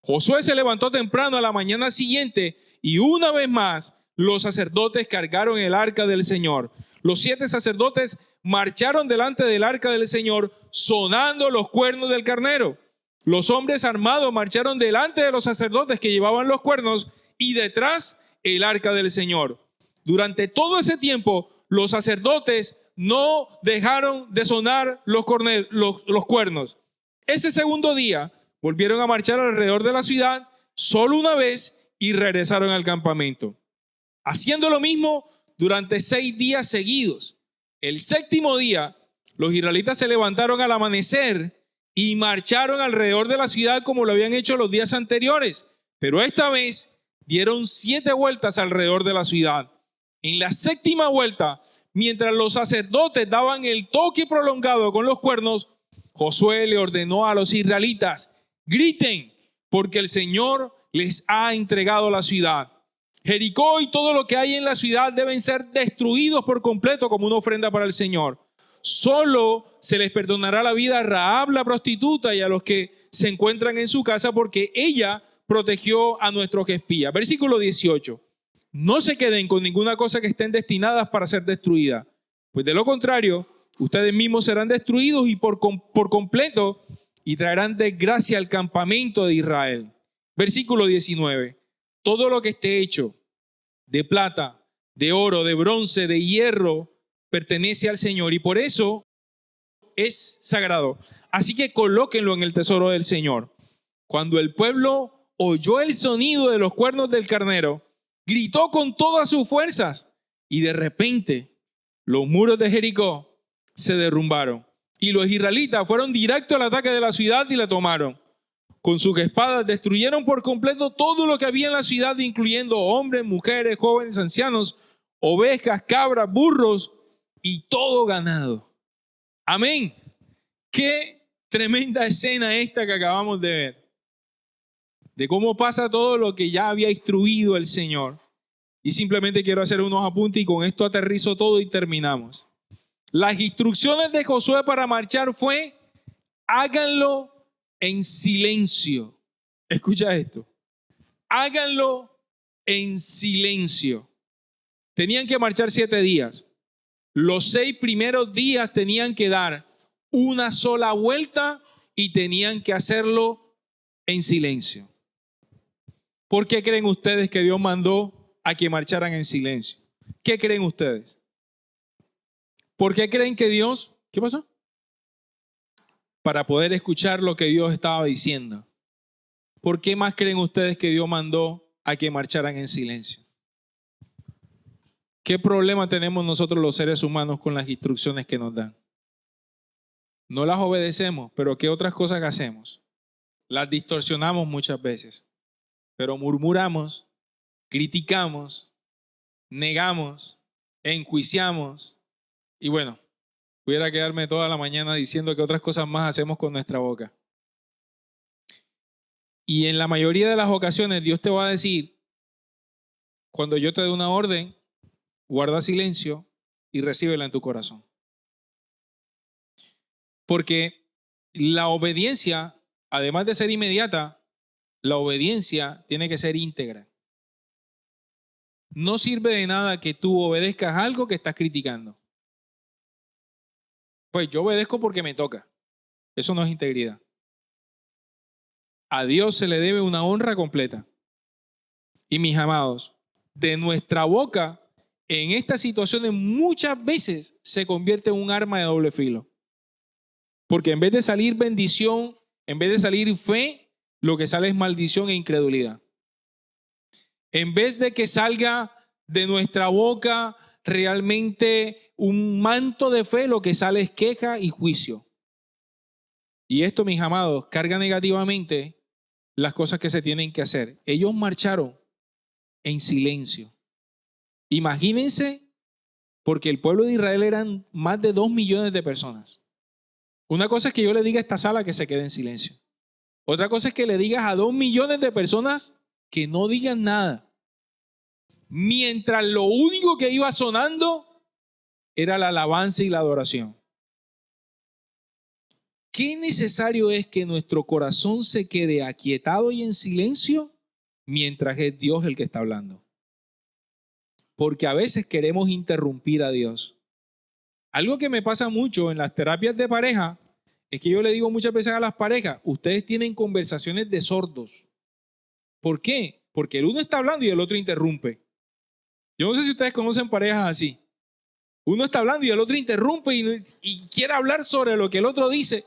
Josué se levantó temprano a la mañana siguiente y una vez más los sacerdotes cargaron el arca del Señor. Los 7 sacerdotes marcharon delante del arca del Señor sonando los cuernos del carnero. Los hombres armados marcharon delante de los sacerdotes que llevaban los cuernos y detrás el arca del Señor. Durante todo ese tiempo los sacerdotes no dejaron de sonar los cuernos. Ese segundo día volvieron a marchar alrededor de la ciudad solo una vez y regresaron al campamento, haciendo lo mismo durante 6 días seguidos. El séptimo día, los israelitas se levantaron al amanecer y marcharon alrededor de la ciudad como lo habían hecho los días anteriores, pero esta vez dieron 7 vueltas alrededor de la ciudad. En la séptima vuelta, mientras los sacerdotes daban el toque prolongado con los cuernos, Josué le ordenó a los israelitas: griten, porque el Señor les ha entregado la ciudad. Jericó y todo lo que hay en la ciudad deben ser destruidos por completo como una ofrenda para el Señor. Solo se les perdonará la vida a Rahab la prostituta y a los que se encuentran en su casa, porque ella protegió a nuestros espías. Versículo 18. No se queden con ninguna cosa que estén destinadas para ser destruida, pues de lo contrario, ustedes mismos serán destruidos y por completo y traerán desgracia al campamento de Israel. Versículo 19. Todo lo que esté hecho de plata, de oro, de bronce, de hierro, pertenece al Señor y por eso es sagrado. Así que colóquenlo en el tesoro del Señor. Cuando el pueblo oyó el sonido de los cuernos del carnero, gritó con todas sus fuerzas y de repente los muros de Jericó se derrumbaron y los israelitas fueron directo al ataque de la ciudad y la tomaron. Con sus espadas destruyeron por completo todo lo que había en la ciudad, incluyendo hombres, mujeres, jóvenes, ancianos, ovejas, cabras, burros y todo ganado. Amén. Qué tremenda escena esta que acabamos de ver, de cómo pasa todo lo que ya había instruido el Señor. Y simplemente quiero hacer unos apuntes y con esto aterrizo todo y terminamos. Las instrucciones de Josué para marchar fue: háganlo en silencio. Escucha esto. háganlo en silencio. Tenían que marchar 7 días. Los 6 primeros días tenían que dar una sola vuelta y tenían que hacerlo en silencio. ¿Por qué creen ustedes que Dios mandó a que marcharan en silencio? ¿Qué creen ustedes? ¿Por qué creen que Dios? ¿Qué pasó? Para poder escuchar lo que Dios estaba diciendo. ¿Por qué más creen ustedes que Dios mandó a que marcharan en silencio? ¿Qué problema tenemos nosotros los seres humanos con las instrucciones que nos dan? No las obedecemos, pero ¿qué otras cosas hacemos? Las distorsionamos muchas veces, pero murmuramos, criticamos, negamos, enjuiciamos y bueno, pudiera quedarme toda la mañana diciendo que otras cosas más hacemos con nuestra boca. Y en la mayoría de las ocasiones Dios te va a decir, cuando yo te dé una orden, guarda silencio y recíbela en tu corazón. Porque la obediencia, además de ser inmediata, la obediencia tiene que ser íntegra. No sirve de nada que tú obedezcas algo que estás criticando. Pues yo obedezco porque me toca. Eso no es integridad. A Dios se le debe una honra completa. Y mis amados, de nuestra boca, en estas situaciones muchas veces se convierte en un arma de doble filo. Porque en vez de salir bendición, en vez de salir fe, lo que sale es maldición e incredulidad. En vez de que salga de nuestra boca realmente un manto de fe, lo que sale es queja y juicio. Y esto, mis amados, carga negativamente las cosas que se tienen que hacer. Ellos marcharon en silencio. Imagínense, porque el pueblo de Israel eran más de 2 millones de personas. Una cosa es que yo le diga a esta sala que se quede en silencio. Otra cosa es que le digas a 2 millones de personas que no digan nada. Mientras lo único que iba sonando era la alabanza y la adoración. ¿Qué necesario es que nuestro corazón se quede aquietado y en silencio mientras es Dios el que está hablando? Porque a veces queremos interrumpir a Dios. Algo que me pasa mucho en las terapias de pareja es que yo le digo muchas veces a las parejas, ustedes tienen conversaciones de sordos. ¿Por qué? Porque el uno está hablando y el otro interrumpe. Yo no sé si ustedes conocen parejas así. Uno está hablando y el otro interrumpe y quiere hablar sobre lo que el otro dice.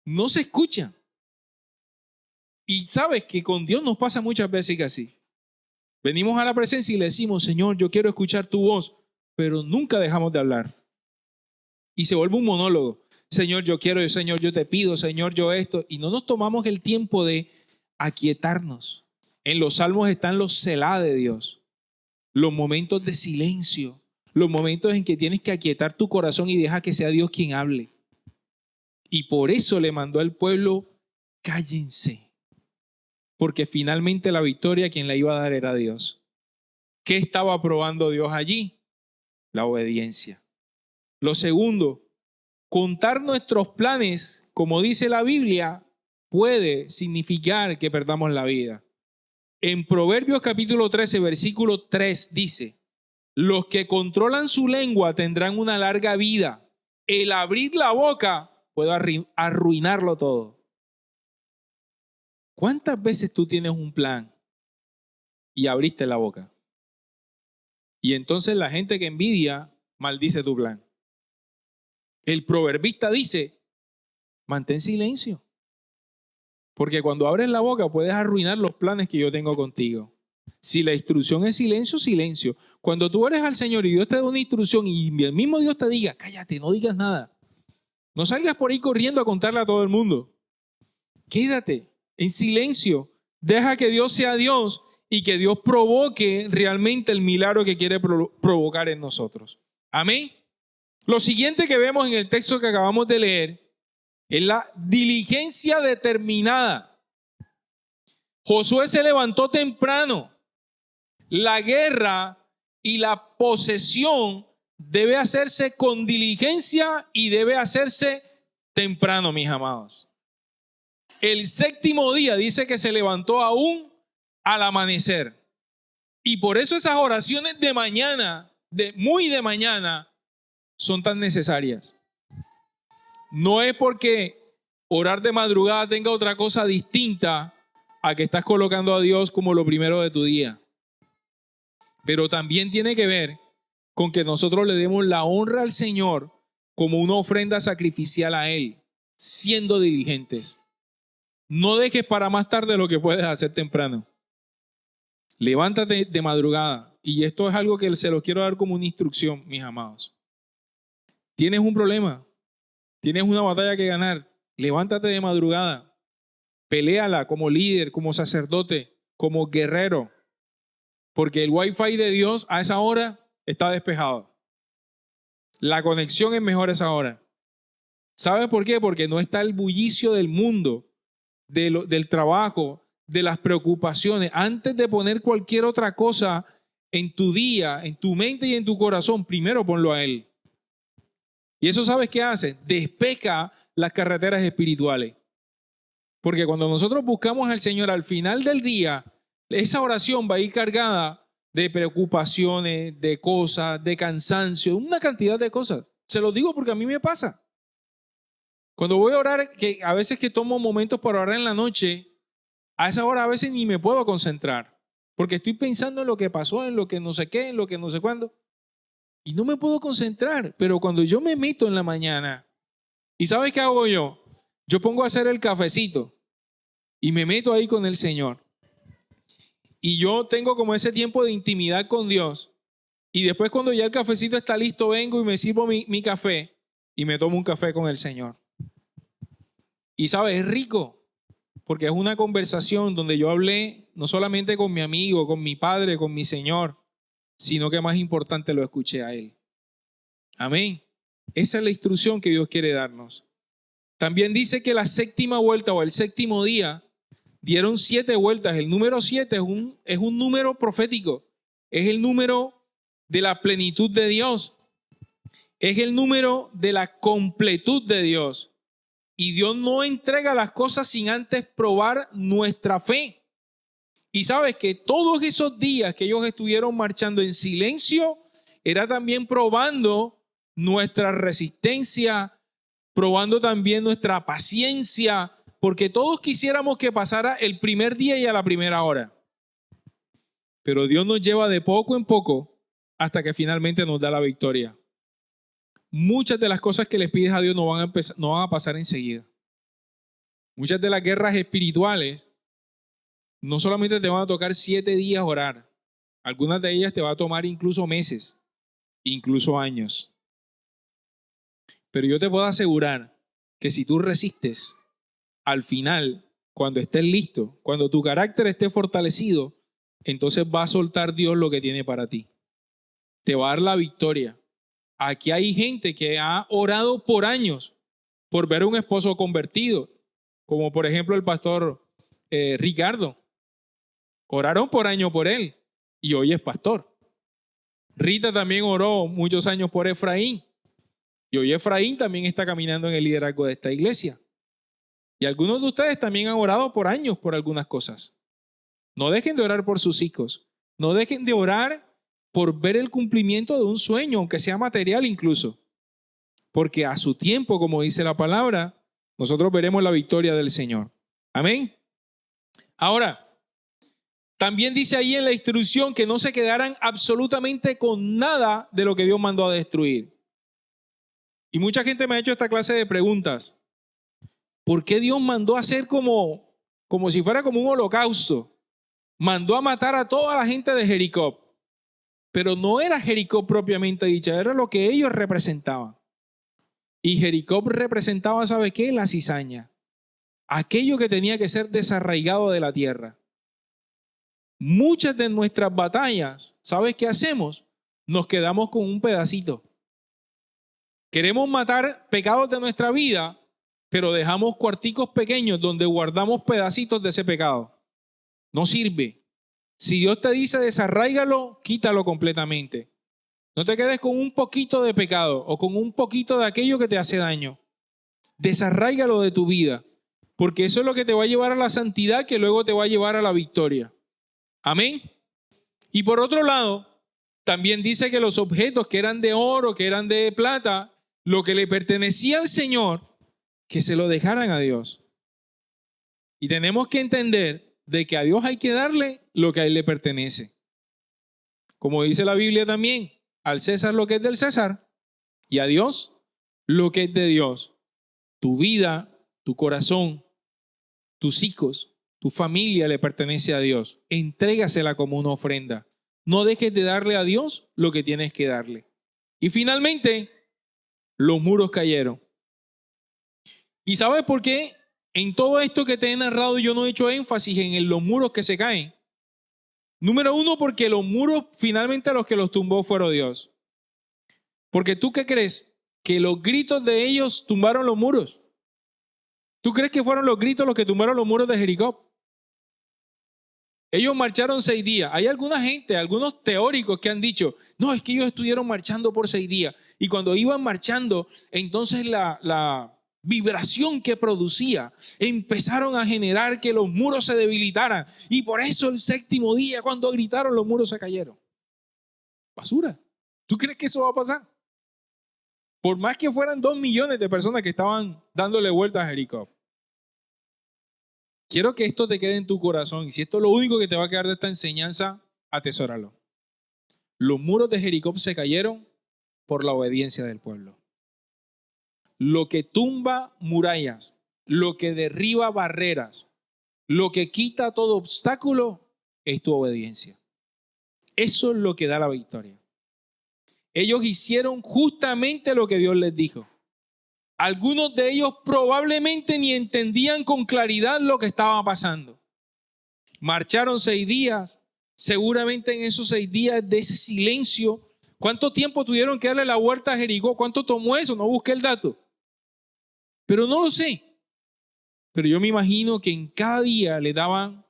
No se escucha. Y sabes que con Dios nos pasa muchas veces que así. Venimos a la presencia y le decimos, Señor, yo quiero escuchar tu voz, pero nunca dejamos de hablar. Y se vuelve un monólogo. Señor, yo quiero, Señor, yo te pido, Señor, yo esto. Y no nos tomamos el tiempo de aquietarnos. En los salmos están los selá de Dios. Los momentos de silencio. Los momentos en que tienes que aquietar tu corazón y deja que sea Dios quien hable. Y por eso le mandó al pueblo, cállense. Porque finalmente la victoria quien la iba a dar era Dios. ¿Qué estaba probando Dios allí? La obediencia. Lo segundo, contar nuestros planes, como dice la Biblia, puede significar que perdamos la vida. En Proverbios capítulo 13, versículo 3 dice, los que controlan su lengua tendrán una larga vida. El abrir la boca puede arruinarlo todo. ¿Cuántas veces tú tienes un plan y abriste la boca? Y entonces la gente que envidia maldice tu plan. El proverbista dice, mantén silencio. Porque cuando abres la boca puedes arruinar los planes que yo tengo contigo. Si la instrucción es silencio, silencio. Cuando tú ores al Señor y Dios te da una instrucción y el mismo Dios te diga, cállate, no digas nada. No salgas por ahí corriendo a contarle a todo el mundo. Quédate en silencio. Deja que Dios sea Dios y que Dios provoque realmente el milagro que quiere provocar en nosotros. Amén. Lo siguiente que vemos en el texto que acabamos de leer es la diligencia determinada. Josué se levantó temprano. La guerra y la posesión debe hacerse con diligencia y debe hacerse temprano, mis amados. El séptimo día dice que se levantó aún al amanecer. Y por eso esas oraciones de mañana, muy de mañana, son tan necesarias. No es porque orar de madrugada tenga otra cosa distinta a que estás colocando a Dios como lo primero de tu día. Pero también tiene que ver con que nosotros le demos la honra al Señor como una ofrenda sacrificial a Él, siendo diligentes. No dejes para más tarde lo que puedes hacer temprano. Levántate de madrugada. Y esto es algo que se los quiero dar como una instrucción, mis amados. Tienes un problema, tienes una batalla que ganar. Levántate de madrugada. Peléala como líder, como sacerdote, como guerrero. Porque el Wi-Fi de Dios a esa hora está despejado. La conexión es mejor a esa hora. ¿Sabes por qué? Porque no está el bullicio del mundo, del trabajo, de las preocupaciones. Antes de poner cualquier otra cosa en tu día, en tu mente y en tu corazón, primero ponlo a Él. Y eso, ¿sabes qué hace? Despeja las carreteras espirituales. Porque cuando nosotros buscamos al Señor al final del día, esa oración va a ir cargada de preocupaciones, de cosas, de cansancio, una cantidad de cosas. Se lo digo porque a mí me pasa. Cuando voy a orar, que a veces que tomo momentos para orar en la noche, a esa hora a veces ni me puedo concentrar. Porque estoy pensando en lo que pasó, en lo que no sé qué, en lo que no sé cuándo. Y no me puedo concentrar. Pero cuando yo me meto en la mañana, ¿y sabes qué hago yo? Yo pongo a hacer el cafecito y me meto ahí con el Señor. Y yo tengo como ese tiempo de intimidad con Dios. Y después cuando ya el cafecito está listo, vengo y me sirvo mi café y me tomo un café con el Señor. Y sabes, es rico, porque es una conversación donde yo hablé no solamente con mi amigo, con mi padre, con mi Señor, sino que más importante lo escuché a Él. Amén. Esa es la instrucción que Dios quiere darnos. También dice que la séptima vuelta o el séptimo día dieron 7 vueltas. El número 7 es un número profético. Es el número de la plenitud de Dios. Es el número de la completud de Dios. Y Dios no entrega las cosas sin antes probar nuestra fe. Y sabes que todos esos días que ellos estuvieron marchando en silencio, era también probando nuestra resistencia, probando también nuestra paciencia, porque todos quisiéramos que pasara el primer día y a la primera hora. Pero Dios nos lleva de poco en poco hasta que finalmente nos da la victoria. Muchas de las cosas que les pides a Dios no van a pasar enseguida. Muchas de las guerras espirituales no solamente te van a tocar 7 días orar, algunas de ellas te va a tomar incluso meses, incluso años. Pero yo te puedo asegurar que si tú resistes, al final, cuando estés listo, cuando tu carácter esté fortalecido, entonces va a soltar Dios lo que tiene para ti. Te va a dar la victoria. Aquí hay gente que ha orado por años por ver a un esposo convertido, como por ejemplo el pastor Ricardo. Oraron por años por él y hoy es pastor. Rita también oró muchos años por Efraín y hoy Efraín también está caminando en el liderazgo de esta iglesia. Y algunos de ustedes también han orado por años por algunas cosas. No dejen de orar por sus hijos. No dejen de orar por ver el cumplimiento de un sueño, aunque sea material incluso. Porque a su tiempo, como dice la palabra, nosotros veremos la victoria del Señor. Amén. Ahora, también dice ahí en la instrucción que no se quedaran absolutamente con nada de lo que Dios mandó a destruir. Y mucha gente me ha hecho esta clase de preguntas. ¿Por qué Dios mandó a hacer como si fuera como un holocausto? Mandó a matar a toda la gente de Jericó. Pero no era Jericó propiamente dicha, era lo que ellos representaban. Y Jericó representaba, ¿sabe qué? La cizaña. Aquello que tenía que ser desarraigado de la tierra. Muchas de nuestras batallas, ¿sabes qué hacemos? Nos quedamos con un pedacito. Queremos matar pecados de nuestra vida, pero dejamos cuarticos pequeños donde guardamos pedacitos de ese pecado. No sirve. Si Dios te dice desarráigalo, quítalo completamente. No te quedes con un poquito de pecado o con un poquito de aquello que te hace daño. Desarráigalo de tu vida, porque eso es lo que te va a llevar a la santidad que luego te va a llevar a la victoria. Amén. Y por otro lado, también dice que los objetos que eran de oro, que eran de plata, lo que le pertenecía al Señor, que se lo dejaran a Dios. Y tenemos que entender de que a Dios hay que darle lo que a Él le pertenece. Como dice la Biblia también, al César lo que es del César y a Dios lo que es de Dios. Tu vida, tu corazón, tus hijos, tu familia le pertenece a Dios. Entrégasela como una ofrenda. No dejes de darle a Dios lo que tienes que darle. Y finalmente, los muros cayeron. ¿Y sabes por qué? En todo esto que te he narrado yo no he hecho énfasis en los muros que se caen. Número uno, porque los muros finalmente a los que los tumbó fueron Dios. Porque ¿tú qué crees? Que los gritos de ellos tumbaron los muros. ¿Tú crees que fueron los gritos los que tumbaron los muros de Jericó? Ellos marcharon 6 días. Hay alguna gente, algunos teóricos que han dicho, no, es que ellos estuvieron marchando por 6 días. Y cuando iban marchando, entonces la vibración que producía empezaron a generar que los muros se debilitaran. Y por eso el 7º día, cuando gritaron, los muros se cayeron. Basura. ¿Tú crees que eso va a pasar? Por más que fueran 2 millones de personas que estaban dándole vuelta a Jericó. Quiero que esto te quede en tu corazón. Y si esto es lo único que te va a quedar de esta enseñanza, atesóralo. Los muros de Jericó se cayeron por la obediencia del pueblo. Lo que tumba murallas, lo que derriba barreras, lo que quita todo obstáculo es tu obediencia. Eso es lo que da la victoria. Ellos hicieron justamente lo que Dios les dijo. Algunos de ellos probablemente ni entendían con claridad lo que estaba pasando. Marcharon 6 días. Seguramente en esos 6 días de ese silencio, ¿cuánto tiempo tuvieron que darle la vuelta a Jericó? ¿Cuánto tomó eso? No busqué el dato. Pero no lo sé. Pero yo me imagino que en cada día le daban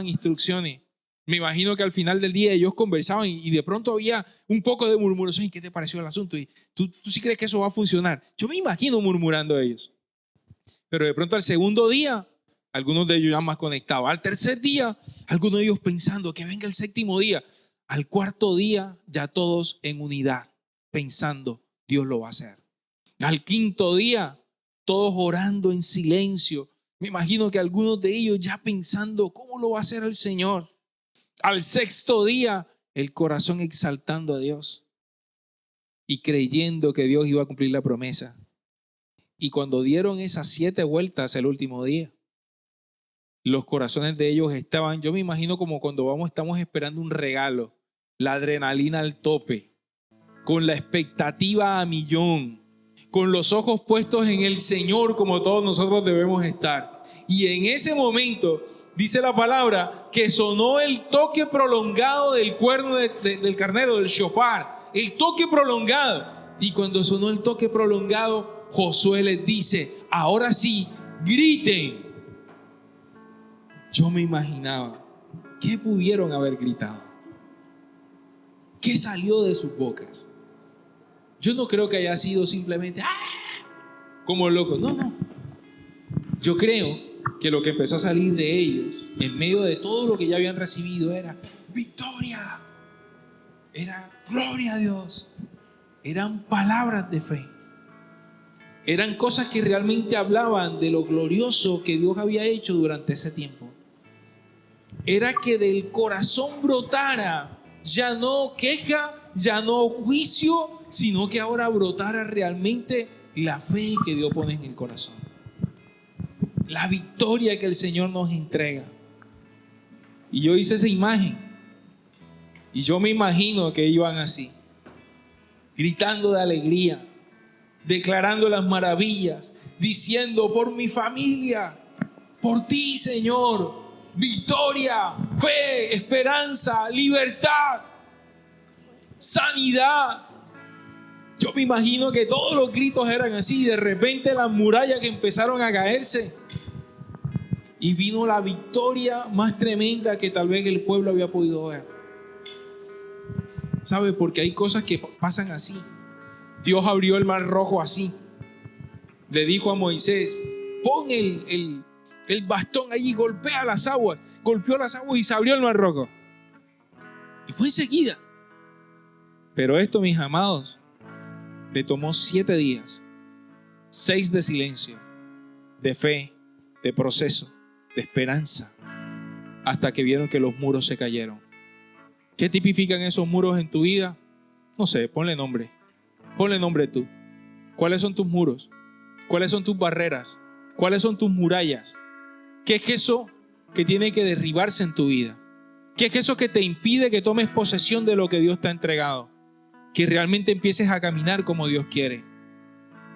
instrucciones. Me imagino que al final del día ellos conversaban y de pronto había un poco de murmuración. ¿Y qué te pareció el asunto? ¿Y tú sí crees que eso va a funcionar? Yo me imagino murmurando ellos. Pero de pronto al 2º día, algunos de ellos ya más conectados. Al 3er día, algunos de ellos pensando que venga el 7º día. Al 4º día, ya todos en unidad, pensando, Dios lo va a hacer. Al 5º día, todos orando en silencio. Me imagino que algunos de ellos ya pensando, ¿cómo lo va a hacer el Señor? Al 6º día, el corazón exaltando a Dios y creyendo que Dios iba a cumplir la promesa. Y cuando dieron esas 7 vueltas el último día, los corazones de ellos estaban, yo me imagino como cuando estamos esperando un regalo, la adrenalina al tope, con la expectativa a millón, con los ojos puestos en el Señor como todos nosotros debemos estar. Y en ese momento dice la palabra que sonó el toque prolongado del cuerno del carnero, del shofar, el toque prolongado. Y cuando sonó el toque prolongado, Josué les dice, ahora sí, griten. Yo me imaginaba, ¿qué pudieron haber gritado? ¿Qué salió de sus bocas? Yo no creo que haya sido simplemente como locos. No. Yo creo que lo que empezó a salir de ellos, en medio de todo lo que ya habían recibido, era victoria, era gloria a Dios, eran palabras de fe, eran cosas que realmente hablaban de lo glorioso que Dios había hecho durante ese tiempo. Era que del corazón brotara ya no queja, ya no juicio, sino que ahora brotara realmente la fe que Dios pone en el corazón. La victoria que el Señor nos entrega. Y yo hice esa imagen. Y yo me imagino que iban así, gritando de alegría, declarando las maravillas, diciendo, por mi familia, por ti, Señor, victoria, fe, esperanza, libertad, sanidad. Yo me imagino que todos los gritos eran así. De repente las murallas que empezaron a caerse y vino la victoria más tremenda que tal vez el pueblo había podido ver. ¿Sabe? Porque hay cosas que pasan así. Dios abrió el mar rojo así. Le dijo a Moisés, pon el el bastón allí, golpeó las aguas y se abrió el mar rojo. Y fue enseguida. Pero esto, mis amados, le tomó 7 días, 6 de silencio, de fe, de proceso, de esperanza, hasta que vieron que los muros se cayeron. ¿Qué tipifican esos muros en tu vida? No sé, ponle nombre. Ponle nombre tú. ¿Cuáles son tus muros? ¿Cuáles son tus barreras? ¿Cuáles son tus murallas? ¿Qué es eso que tiene que derribarse en tu vida? ¿Qué es eso que te impide que tomes posesión de lo que Dios te ha entregado? Que realmente empieces a caminar como Dios quiere.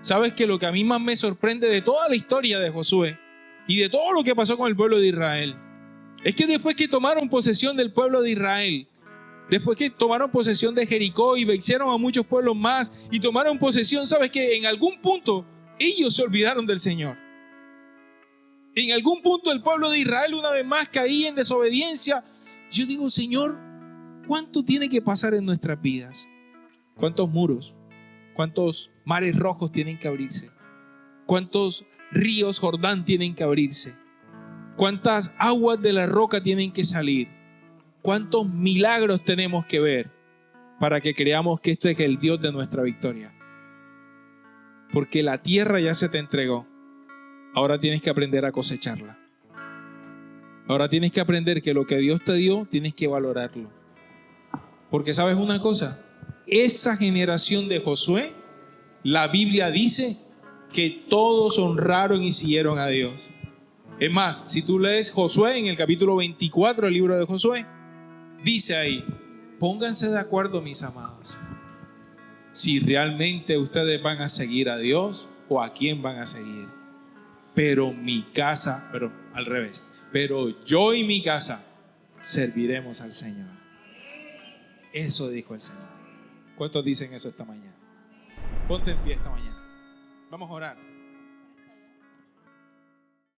¿Sabes que lo que a mí más me sorprende de toda la historia de Josué y de todo lo que pasó con el pueblo de Israel? Es que después que tomaron posesión del pueblo de Israel, después que tomaron posesión de Jericó y vencieron a muchos pueblos más y tomaron posesión, ¿sabes que en algún punto ellos se olvidaron del Señor? En algún punto el pueblo de Israel una vez más caía en desobediencia. Yo digo, Señor, ¿cuánto tiene que pasar en nuestras vidas? ¿Cuántos muros? ¿Cuántos mares rojos tienen que abrirse? ¿Cuántos ríos Jordán tienen que abrirse? ¿Cuántas aguas de la roca tienen que salir? ¿Cuántos milagros tenemos que ver para que creamos que este es el Dios de nuestra victoria? Porque la tierra ya se te entregó. Ahora tienes que aprender a cosecharla. Ahora tienes que aprender que lo que Dios te dio, tienes que valorarlo. Porque ¿sabes una cosa? Esa generación de Josué, la Biblia dice que todos honraron y siguieron a Dios. Es más, si tú lees Josué en el capítulo 24 del libro de Josué, dice ahí, pónganse de acuerdo, mis amados, si realmente ustedes van a seguir a Dios o a quién van a seguir. Pero al revés, pero yo y mi casa serviremos al Señor. Eso dijo el Señor. ¿Cuántos dicen eso esta mañana? Ponte en pie esta mañana. Vamos a orar.